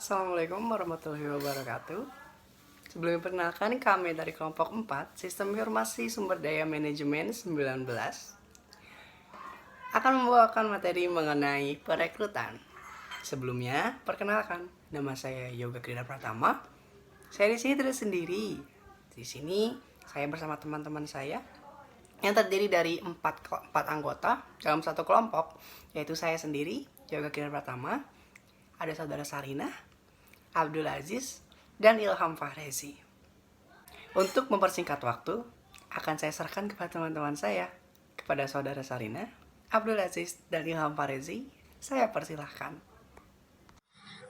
Assalamualaikum warahmatullahi wabarakatuh. Sebelum perkenalkan, kami dari kelompok 4 Sistem Informasi Sumber Daya Manajemen 19 akan membawakan materi mengenai perekrutan. Sebelumnya, perkenalkan, nama saya Yoga Krida Pratama. Saya di sini tidak sendiri. Di sini saya bersama teman-teman saya yang terdiri dari 4 anggota dalam satu kelompok, yaitu saya sendiri, Yoga Krida Pratama, ada saudara Sarina, Abdul Aziz, dan Ilham Fahrezi. Untuk mempersingkat waktu, akan saya serahkan kepada teman-teman saya, kepada saudara Sarina, Abdul Aziz, dan Ilham Fahrezi. Saya persilahkan.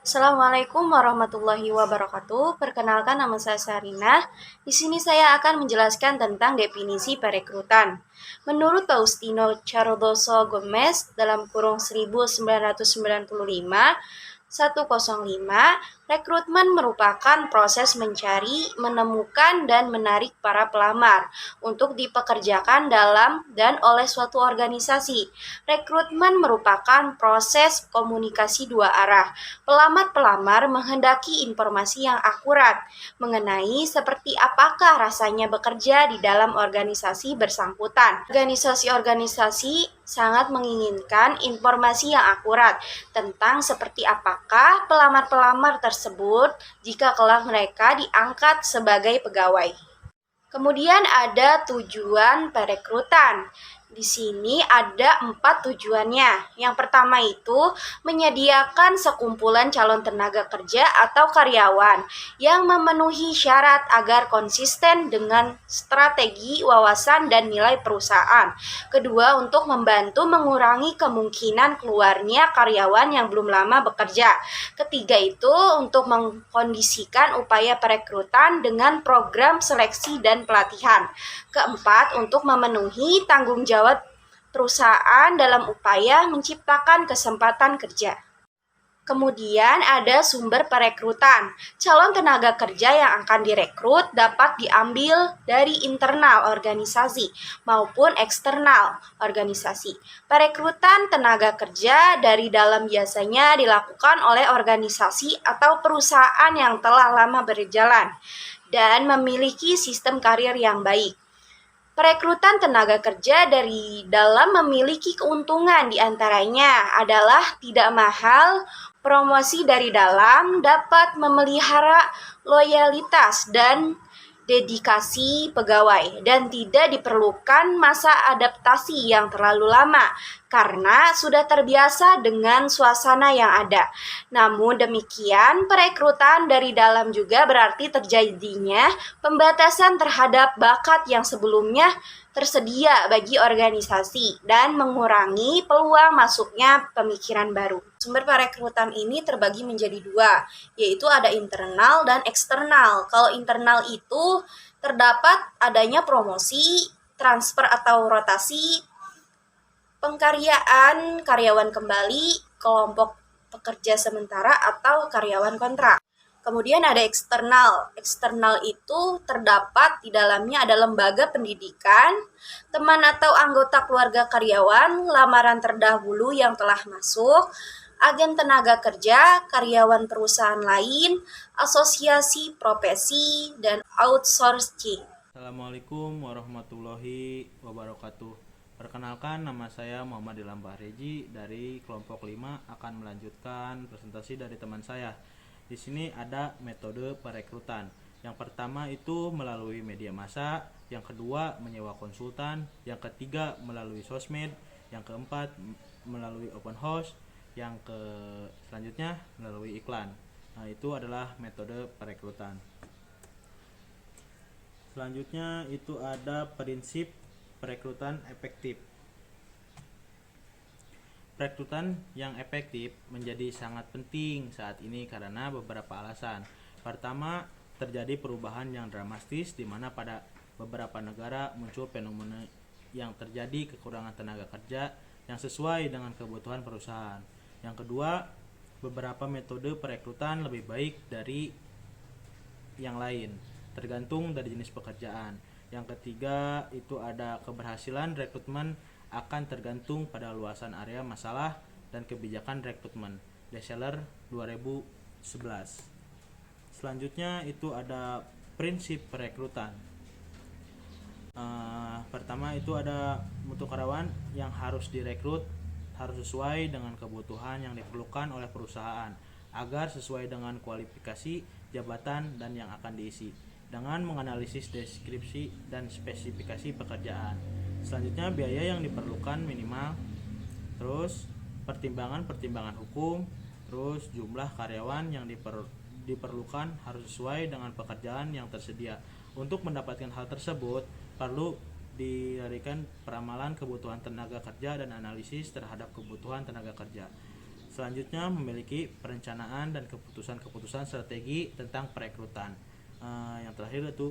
Assalamualaikum warahmatullahi wabarakatuh. Perkenalkan, nama saya Sarina. Di sini saya akan menjelaskan tentang definisi perekrutan. Menurut Faustino Cardoso Gomez dalam kurung 1995, 105, rekrutmen merupakan proses mencari, menemukan, dan menarik para pelamar untuk dipekerjakan dalam dan oleh suatu organisasi. Rekrutmen merupakan proses komunikasi dua arah. Pelamar-pelamar menghendaki informasi yang akurat mengenai seperti apakah rasanya bekerja di dalam organisasi bersangkutan. Organisasi-organisasi sangat menginginkan informasi yang akurat tentang seperti apakah pelamar-pelamar tersebut jika kelak mereka diangkat sebagai pegawai. Kemudian ada tujuan perekrutan. Di sini ada 4 tujuannya. Yang pertama itu menyediakan sekumpulan calon tenaga kerja atau karyawan yang memenuhi syarat agar konsisten dengan strategi, wawasan, dan nilai perusahaan. Kedua, untuk membantu mengurangi kemungkinan keluarnya karyawan yang belum lama bekerja. Ketiga itu untuk mengkondisikan upaya perekrutan dengan program seleksi dan pelatihan. Keempat, untuk memenuhi tanggung jawab perusahaan dalam upaya menciptakan kesempatan kerja. Kemudian ada sumber perekrutan. Calon tenaga kerja yang akan direkrut dapat diambil dari internal organisasi maupun eksternal organisasi. Perekrutan tenaga kerja dari dalam biasanya dilakukan oleh organisasi atau perusahaan yang telah lama berjalan dan memiliki sistem karir yang baik. Perekrutan tenaga kerja dari dalam memiliki keuntungan, diantaranya adalah tidak mahal, promosi dari dalam dapat memelihara loyalitas dan dedikasi pegawai, dan tidak diperlukan masa adaptasi yang terlalu lama karena sudah terbiasa dengan suasana yang ada. Namun demikian, perekrutan dari dalam juga berarti terjadinya pembatasan terhadap bakat yang sebelumnya tersedia bagi organisasi dan mengurangi peluang masuknya pemikiran baru. Sumber perekrutan ini terbagi menjadi dua, yaitu ada internal dan eksternal. Kalau internal itu terdapat adanya promosi, transfer atau rotasi, pengkaryaan karyawan kembali, kelompok pekerja sementara atau karyawan kontrak. Kemudian ada eksternal. Eksternal itu terdapat di dalamnya ada lembaga pendidikan, teman atau anggota keluarga karyawan, lamaran terdahulu yang telah masuk, agen tenaga kerja, karyawan perusahaan lain, asosiasi profesi, dan outsourcing. Assalamualaikum warahmatullahi wabarakatuh. Perkenalkan, nama saya Muhammad Ilham Fahrezi dari kelompok 5 akan melanjutkan presentasi dari teman saya. Di sini ada metode perekrutan. Yang pertama itu melalui media massa, yang kedua menyewa konsultan, yang ketiga melalui sosmed, yang keempat melalui open house, yang selanjutnya melalui iklan. Nah, itu adalah metode perekrutan. Selanjutnya itu ada prinsip perekrutan efektif. Perekrutan yang efektif menjadi sangat penting saat ini karena beberapa alasan. Pertama, terjadi perubahan yang dramatis di mana pada beberapa negara muncul fenomena yang terjadi kekurangan tenaga kerja yang sesuai dengan kebutuhan perusahaan. Yang kedua, beberapa metode perekrutan lebih baik dari yang lain, tergantung dari jenis pekerjaan. Yang ketiga itu ada keberhasilan rekrutmen akan tergantung pada luasan area masalah dan kebijakan rekrutmen. Deseler 2000 11. Selanjutnya itu ada prinsip perekrutan. Pertama itu ada mutu karyawan yang harus direkrut harus sesuai dengan kebutuhan yang diperlukan oleh perusahaan agar sesuai dengan kualifikasi jabatan dan yang akan diisi dengan menganalisis deskripsi dan spesifikasi pekerjaan. Selanjutnya biaya yang diperlukan minimal, terus pertimbangan hukum, terus jumlah karyawan yang diperlukan harus sesuai dengan pekerjaan yang tersedia. Untuk mendapatkan hal tersebut perlu didirikan peramalan kebutuhan tenaga kerja dan analisis terhadap kebutuhan tenaga kerja. Selanjutnya memiliki perencanaan dan keputusan-keputusan strategi tentang perekrutan. Yang terakhir itu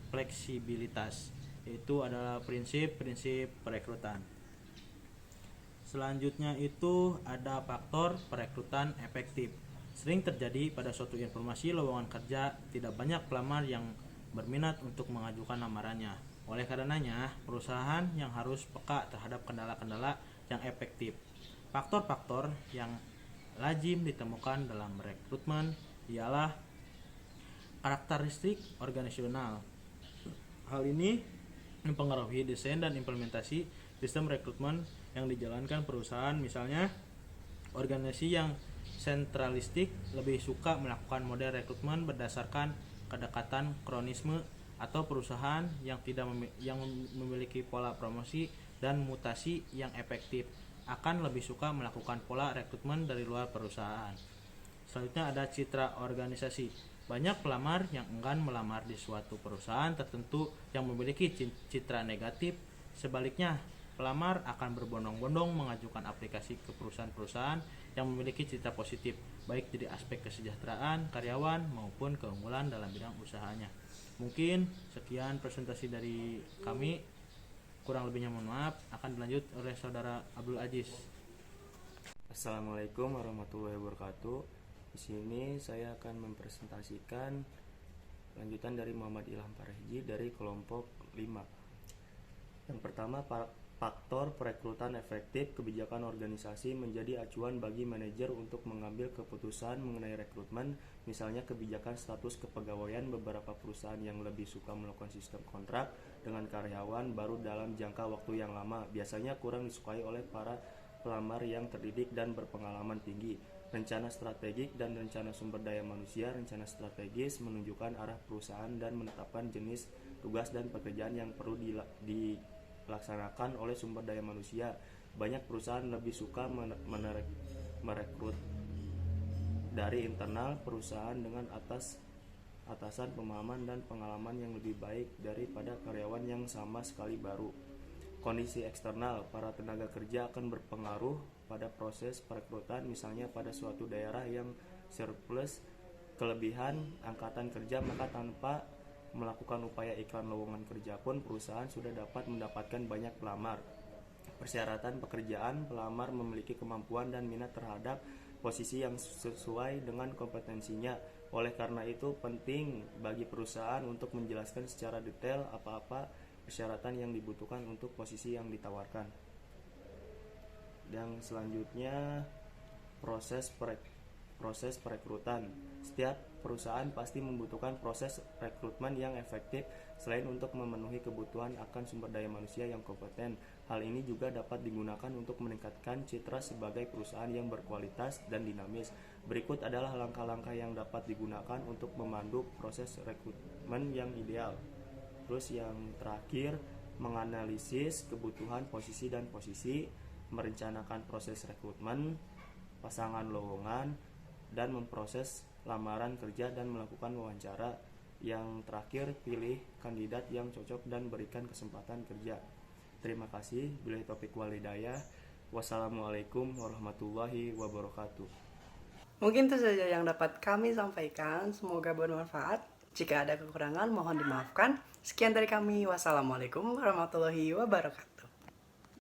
fleksibilitas. Itu adalah prinsip-prinsip perekrutan. Selanjutnya itu ada faktor perekrutan efektif. Sering terjadi pada suatu informasi lowongan kerja tidak banyak pelamar yang berminat untuk mengajukan lamarannya. Oleh karenanya, perusahaan yang harus peka terhadap kendala-kendala yang efektif. Faktor-faktor yang lazim ditemukan dalam rekrutmen ialah karakteristik organisasional. Hal ini mempengaruhi desain dan implementasi sistem rekrutmen yang dijalankan perusahaan. Misalnya, organisasi yang sentralistik lebih suka melakukan model rekrutmen berdasarkan kedekatan kronisme, atau perusahaan yang memiliki pola promosi dan mutasi yang efektif akan lebih suka melakukan pola rekrutmen dari luar perusahaan. Selanjutnya ada citra organisasi. Banyak pelamar yang enggan melamar di suatu perusahaan tertentu yang memiliki citra negatif. Sebaliknya, pelamar akan berbondong-bondong mengajukan aplikasi ke perusahaan-perusahaan yang memiliki citra positif, baik dari aspek kesejahteraan karyawan maupun keunggulan dalam bidang usahanya. Mungkin sekian presentasi dari kami, kurang lebihnya mohon maaf. Akan dilanjut oleh saudara Abdul Aziz. Assalamualaikum warahmatullahi wabarakatuh. Di sini saya akan mempresentasikan lanjutan dari Muhammad Ilham Parehji dari kelompok 5. Yang pertama, faktor perekrutan efektif. Kebijakan organisasi menjadi acuan bagi manajer untuk mengambil keputusan mengenai rekrutmen. Misalnya kebijakan status kepegawaian. Beberapa perusahaan yang lebih suka melakukan sistem kontrak dengan karyawan baru dalam jangka waktu yang lama, biasanya kurang disukai oleh para pelamar yang terdidik dan berpengalaman tinggi. Rencana strategik dan rencana sumber daya manusia. Rencana strategis menunjukkan arah perusahaan dan menetapkan jenis tugas dan pekerjaan yang perlu dilaksanakan oleh sumber daya manusia. Banyak perusahaan lebih suka merekrut dari internal perusahaan dengan atasan pemahaman dan pengalaman yang lebih baik daripada karyawan yang sama sekali baru. Kondisi eksternal, para tenaga kerja akan berpengaruh pada proses perekrutan. Misalnya pada suatu daerah yang surplus kelebihan angkatan kerja, maka tanpa melakukan upaya iklan lowongan kerja pun perusahaan sudah dapat mendapatkan banyak pelamar. Persyaratan pekerjaan, pelamar memiliki kemampuan dan minat terhadap posisi yang sesuai dengan kompetensinya. Oleh karena itu penting bagi perusahaan untuk menjelaskan secara detail apa-apa persyaratan yang dibutuhkan untuk posisi yang ditawarkan. Dan selanjutnya proses perekrutan. Setiap perusahaan pasti membutuhkan proses rekrutmen yang efektif. Selain untuk memenuhi kebutuhan akan sumber daya manusia yang kompeten, hal ini juga dapat digunakan untuk meningkatkan citra sebagai perusahaan yang berkualitas dan dinamis. Berikut adalah langkah-langkah yang dapat digunakan untuk memandu proses rekrutmen yang ideal. Terus yang terakhir, menganalisis kebutuhan posisi dan posisi, merencanakan proses rekrutmen, pasangan lowongan, dan memproses lamaran kerja dan melakukan wawancara. Yang terakhir, pilih kandidat yang cocok dan berikan kesempatan kerja. Terima kasih. Billahi taufiq wal hidayah. Wassalamualaikum warahmatullahi wabarakatuh. Mungkin itu saja yang dapat kami sampaikan. Semoga bermanfaat. Jika ada kekurangan, mohon dimaafkan. Sekian dari kami. Wassalamualaikum warahmatullahi wabarakatuh.